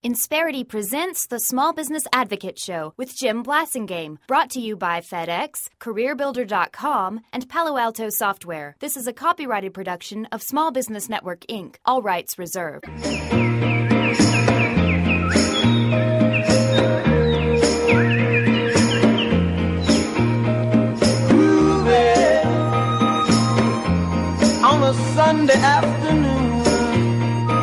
Insperity presents the Small Business Advocate Show with Jim Blasingame, brought to you by FedEx, CareerBuilder.com, and Palo Alto Software. This is a copyrighted production of Small Business Network, Inc., all rights reserved. On a Sunday afternoon.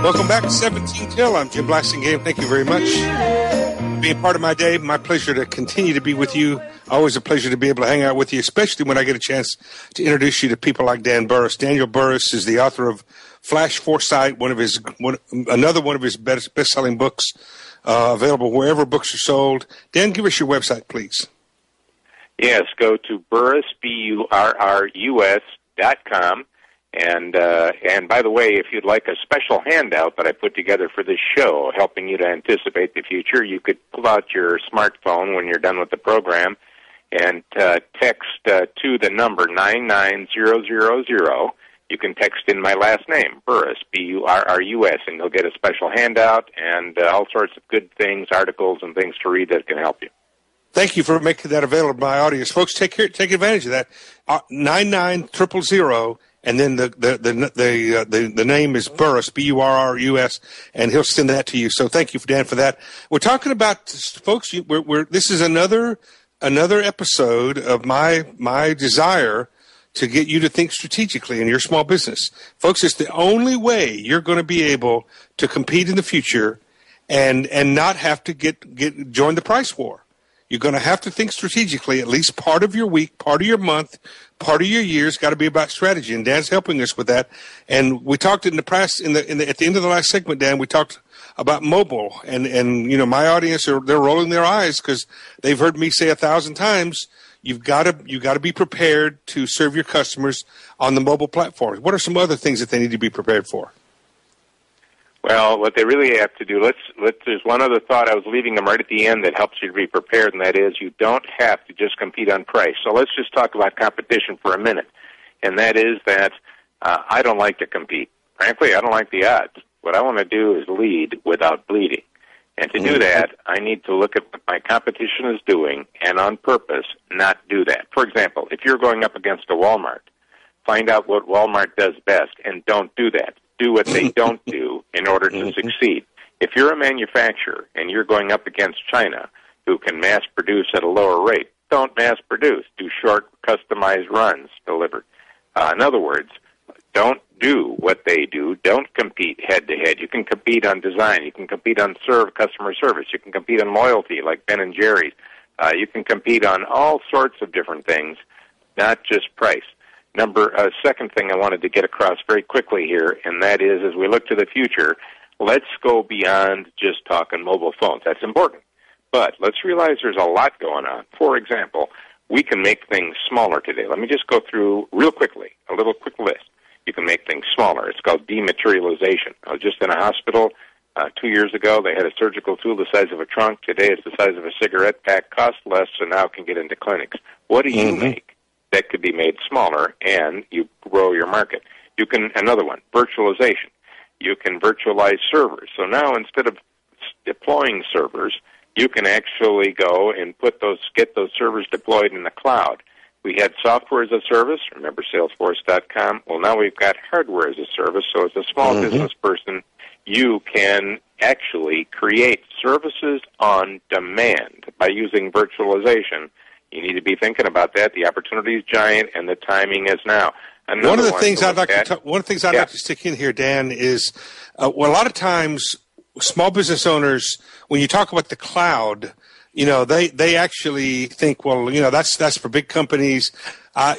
Welcome back to 17 Till. I'm Jim Blasingame. Thank you very much for being part of my day. My pleasure to continue to be with you. Always a pleasure to be able to hang out with you, especially when I get a chance to introduce you to people like Dan Burrus. Daniel Burrus is the author of Flash Foresight, another one of his best-selling books, available wherever books are sold. Dan, give us your website, please. Yes, go to Burrus, BURRUS.com. And by the way, if you'd like a special handout that I put together for this show, helping you to anticipate the future, you could pull out your smartphone when you're done with the program and text to the number 99000. You can text in my last name, Burrus, BURRUS, and you'll get a special handout and all sorts of good things, articles and things to read that can help you. Thank you for making that available to my audience. Folks, take advantage of that. 99000. And then the name is Burrus, BURRUS, and he'll send that to you. So thank you, Dan, for that. We're talking about, folks. This is another episode of my desire to get you to think strategically in your small business, folks. It's the only way you're going to be able to compete in the future, and not have to join the price war. You're going to have to think strategically. At least part of your week, part of your month, part of your year's got to be about strategy, and Dan's helping us with that. And we talked in the press at the end of the last segment, Dan. We talked about mobile, and my audience they're rolling their eyes because they've heard me say 1,000 times. You've got to be prepared to serve your customers on the mobile platforms. What are some other things that they need to be prepared for? Well, what they really have to do, there's one other thought I was leaving them right at the end that helps you to be prepared, and that is you don't have to just compete on price. So let's just talk about competition for a minute, and that is that I don't like to compete. Frankly, I don't like the odds. What I want to do is lead without bleeding. And to do that, I need to look at what my competition is doing and on purpose not do that. For example, if you're going up against a Walmart, find out what Walmart does best and don't do that. Do what they don't do in order to succeed. If you're a manufacturer and you're going up against China, who can mass produce at a lower rate, don't mass produce. Do short, customized runs delivered. In other words, don't do what they do. Don't compete head-to-head. You can compete on design. You can compete on customer service. You can compete on loyalty, like Ben & Jerry's. You can compete on all sorts of different things, not just price. Second thing I wanted to get across very quickly here, and that is, as we look to the future, let's go beyond just talking mobile phones. That's important. But let's realize there's a lot going on. For example, we can make things smaller today. Let me just go through real quickly, a little quick list. You can make things smaller. It's called dematerialization. I was just in a hospital 2 years ago. They had a surgical tool the size of a trunk. Today it's the size of a cigarette pack, costs less, so now it can get into clinics. What do you make that could be made smaller, and you grow your market? You can, another one, virtualization. You can virtualize servers. So now instead of deploying servers, you can actually go and get those servers deployed in the cloud. We had software as a service, remember Salesforce.com? Well, now we've got hardware as a service, so as a small business person, you can actually create services on demand by using virtualization. You need to be thinking about that. The opportunity is giant, and the timing is now. One of the things I'd like to stick in here, Dan, is a lot of times small business owners, when you talk about the cloud, they actually think, well, that's for big companies. I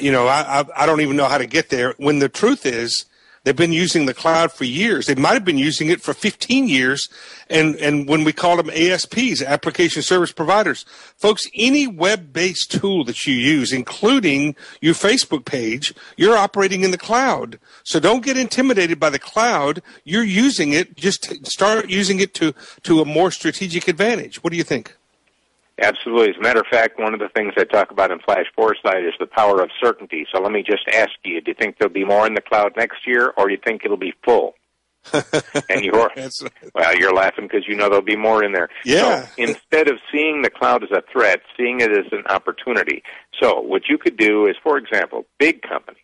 don't even know how to get there. When the truth is, they've been using the cloud for years. They might have been using it for 15 years. And when we call them ASPs, application service providers, folks, any web-based tool that you use, including your Facebook page, you're operating in the cloud. So don't get intimidated by the cloud. You're using it. Just start using it to a more strategic advantage. What do you think? Absolutely. As a matter of fact, one of the things I talk about in Flash Foresight is the power of certainty. So let me just ask you, do you think there'll be more in the cloud next year, or do you think it'll be full? And you're laughing because you know there'll be more in there. Yeah. So instead of seeing the cloud as a threat, seeing it as an opportunity. So what you could do is, for example, big companies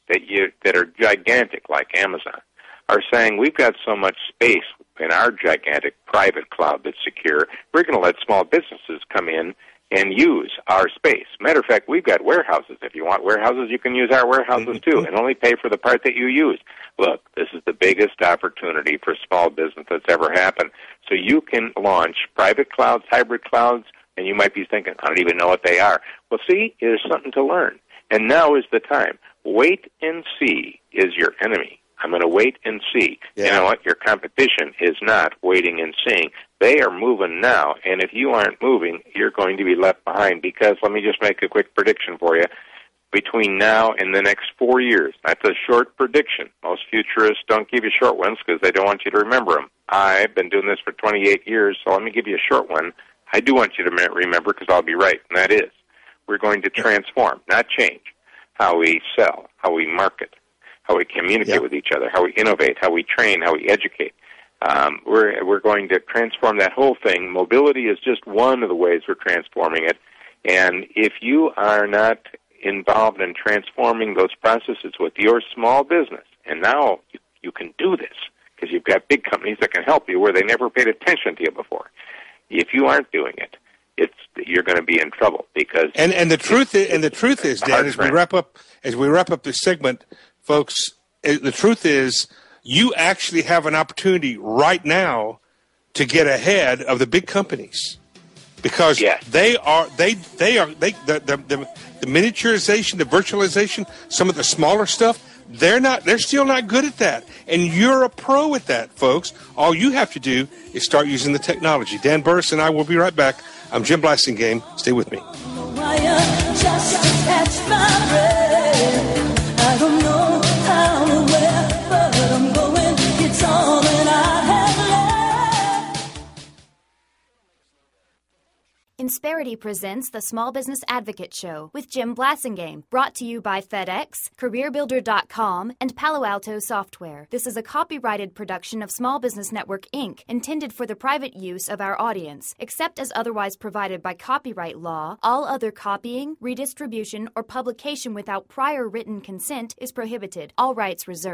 that are gigantic like Amazon are saying, we've got so much space in our gigantic private cloud that's secure, we're going to let small businesses come in and use our space. Matter of fact, we've got warehouses. If you want warehouses, you can use our warehouses too, and only pay for the part that you use. Look, this is the biggest opportunity for small business that's ever happened. So you can launch private clouds, hybrid clouds, and you might be thinking, I don't even know what they are. Well, see, it is something to learn. And now is the time. Wait and see is your enemy. I'm going to wait and see. Yeah. You know what? Your competition is not waiting and seeing. They are moving now, and if you aren't moving, you're going to be left behind because, let me just make a quick prediction for you, between now and the next 4 years, that's a short prediction. Most futurists don't give you short ones because they don't want you to remember them. I've been doing this for 28 years, so let me give you a short one. I do want you to remember because I'll be right, and that is we're going to transform, not change, how we sell, how we market, how we communicate with each other, how we innovate, how we train, how we educate. We're going to transform that whole thing. Mobility is just one of the ways we're transforming it. And if you are not involved in transforming those processes with your small business, and now you can do this because you've got big companies that can help you where they never paid attention to you before. If you aren't doing it, you're going to be in trouble because and the truth is, Dan, as we wrap up this segment, folks, the truth is you actually have an opportunity right now to get ahead of the big companies because the miniaturization, the virtualization, some of the smaller stuff, they're still not good at that. And you're a pro at that, folks. All you have to do is start using the technology. Dan Burrus and I will be right back. I'm Jim Blasingame. Stay with me. I don't know how or where, but I'm going. It's all that I have left. Insperity presents the Small Business Advocate Show with Jim Blasingame, brought to you by FedEx, CareerBuilder.com, and Palo Alto Software. This is a copyrighted production of Small Business Network, Inc., intended for the private use of our audience. Except as otherwise provided by copyright law, all other copying, redistribution, or publication without prior written consent is prohibited. All rights reserved.